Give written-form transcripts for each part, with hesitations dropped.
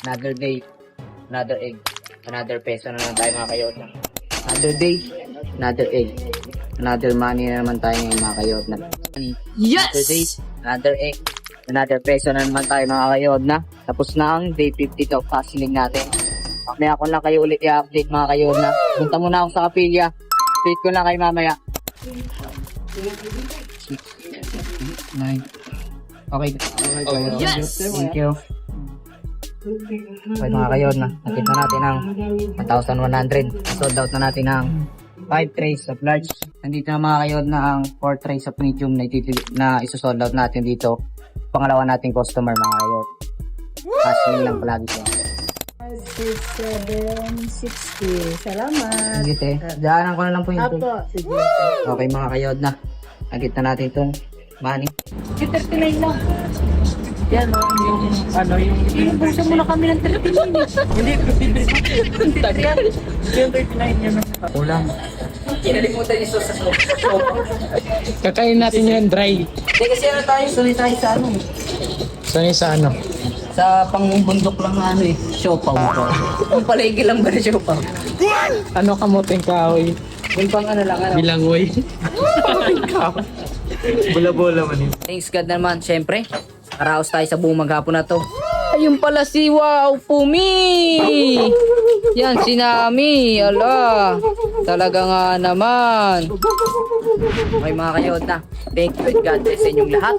Another day, another egg, another peso na naman tayo mga kayotna. Another day, another egg, another money na naman tayo ngayon mga kayotna. Another day, another egg, another peso na naman tayo mga kayotna. Tapos na ang day 50 to hustling natin. Mamaya ko lang kayo ulit i-update mga kayotna. Punta muna ako sa kapilya. Update ko lang kayo mamaya. 9. Okay. Yes! Thank you. Okay mga kayotna, nakita natin ang 1,100. Sold out na natin ang 5 trays of large. Nandito na mga kayotna ang 4 trays of medium na isosold out natin dito. Pangalawa nating customer mga kayot. Hustling lang palagi siya. 760. Salamat. Sige te, daanan ko na lang po yun. Apo, sige. Okay mga kayotna, nakita natin itong money. 39 lang. Yan o, yung inubusan mo na kami ng 30 minutes. Hindi, 53. Yung 39 yan. Kulang. Kinalimutan yung sauce sa sopa. Kakain natin yung dry. Hindi kasi ano tayo, sunay tayo sa ano. Sanay sa ano? Sa pangbundok lang na ano eh, siopaw. Ang palengke lang ba na siopaw? Ano kamuting kahoy? Yung pang ano lang ano. Bilanggoy. Bola-bola man yun. Thanks God naman, syempre. Karaos tayo sa buong maghapon na to. Ayun pala si Wow Pumi! Yan, si Nami. Ala, talaga nga naman. Okay mga kayota, thank you and God bless sa inyong lahat.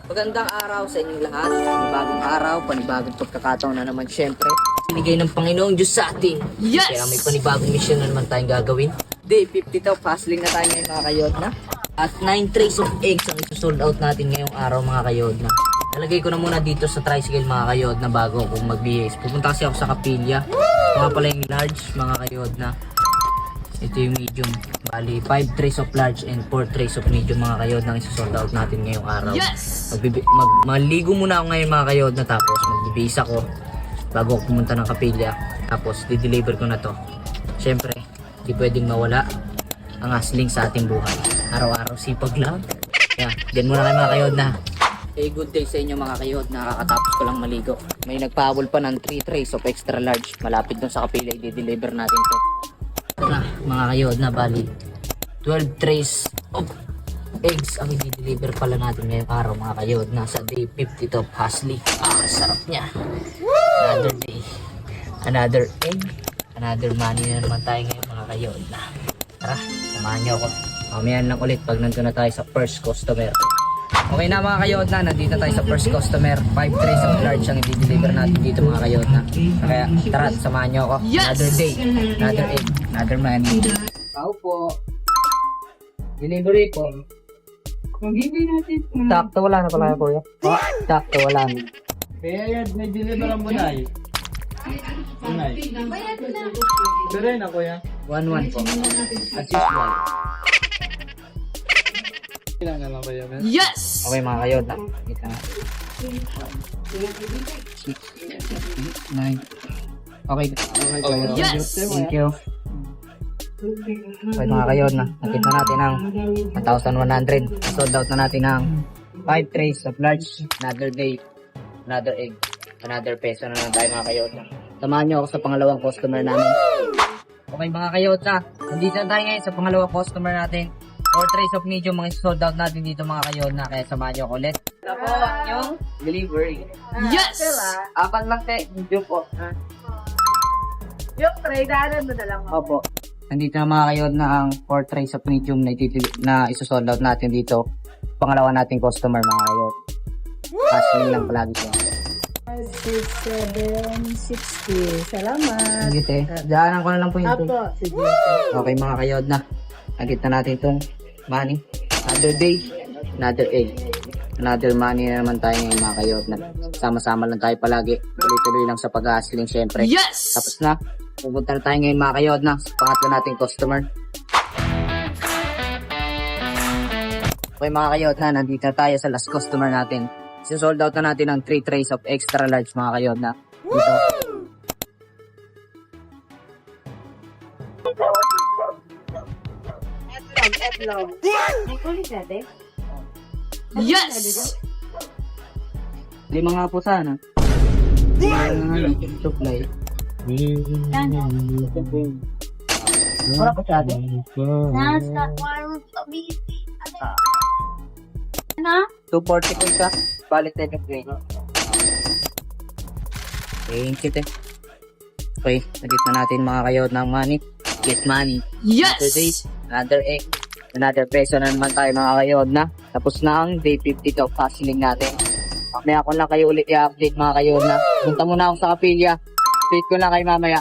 Magandang araw sa inyong lahat. Panibagong araw, panibagong pagkakataon na naman syempre. Binigay ng Panginoong Diyos sa atin. Yes! Kaya may panibagong mission na naman tayong gagawin. Day 50 to, hustling na tayo ngayon mga kayodna. At 9 trays of eggs ang isusold out natin ngayong araw mga kayodna. Nalagay ko na muna dito sa tricycle mga kayodna bago ako mag-BS. Pupunta kasi ako sa kapilya. Mga pala yung large mga kayodna. Ito yung medium. Bali, 5 trays of large and 4 trays of medium mga kayodna ang isusold out natin ngayong araw. Yes! Maligo muna ako ngayon mga kayodna tapos mag-BS ako bago ako pumunta ng kapilya. Tapos di-deliver ko na to. Siyempre, di pwedeng mawala ang hustling sa ating buhay. Araw-araw sipag lang. Kaya, diyan muna kayo mga kayodna. Hey, good day sa inyo mga kayodna. Kakatapos ko lang maligo. May nagpahabol pa ng 3 trays of extra large. Malapit dun sa kapilya, i-deliver natin to. Ito na mga kayodna, bali 12 trays of eggs ang i-deliver pala natin ngayong araw mga kayodna sa day 50 to hustling. Sarap niya. Another day, another egg, another money na naman tayo ngayon mga kayodna. Tara, samahan niyo ako. Mamaya lang ulit pag nandun na tayo sa first customer. Okay na mga kayodna, nandito tayo sa first customer. 5 trays of large ang i-deliver natin dito mga kayodna. Kaya tara, samahan niyo ako. Yes! Another day, another egg, another money. Tao po. Delivery po. Mag-ibig natin. Sakto wala na pala kuya. Sakto wala na. Kaya yan, may deliver mo na eh. Unay. Pero yun ako yan. 1-1 po. As usual. Kailan na lang kaya men? Yes! Okay mga kayodna. Kita na. 6, 9. Okay. Yes! Thank you. Okay mga kayodna. Nakita natin ang 1,100. Sold out na natin ang 5 trays of large. Another day, another egg, another peso na lang tayo mga kayodna. Samahan niyo ako sa pangalawang customer namin. Okay mga kayodna. Nandito na tayo ngayon sa pangalawang customer natin. 4 trays of medium mga sold out natin dito mga kayodna. Kaya samahan niyo ako ulit. Ito po yung delivery. Yes! Apat lang te. Medium po. Yung tray, daanan mo na lang. Opo. Nandito na mga kayodna ang 4 trays of medium na isosold out natin dito. Pangalawa nating customer mga kayod. Hustling lang palagi siya. 760. Salamat. Sige te, daanan ko na lang po yun. Apo, sige. Okay mga kayodna. Nakita natin itong money. Another day, another egg. Another money na naman tayo ngayon mga kayodna. Sama-sama lang tayo palagi. Tuloy-tuloy lang sa pag-hustling syempre. Yes! Tapos na, pupunta na tayo ngayon mga kayodna sa pangatlo nating customer. Okay mga kayodna, nandito na tayo sa last customer natin. Sold out na natin ang 3 trays of extra large mga kayodna. Dito. Etlog. May kulit natin? Yes! Lima nga po sana. Supply. Wala pa siya atin. Nasa warm community. Ano? 240 po isa. Balik tayo ng grade. Thank you, te. Okay, nagit na natin mga kayod ng money. Get money. Yes! Another day, another egg, another peso na naman tayo mga kayod na. Tapos na ang day 50 daw hustling natin. Mamaya ko lang kayo ulit i-update mga kayod na. Punta muna ako sa kapilya. Update ko lang kayo mamaya.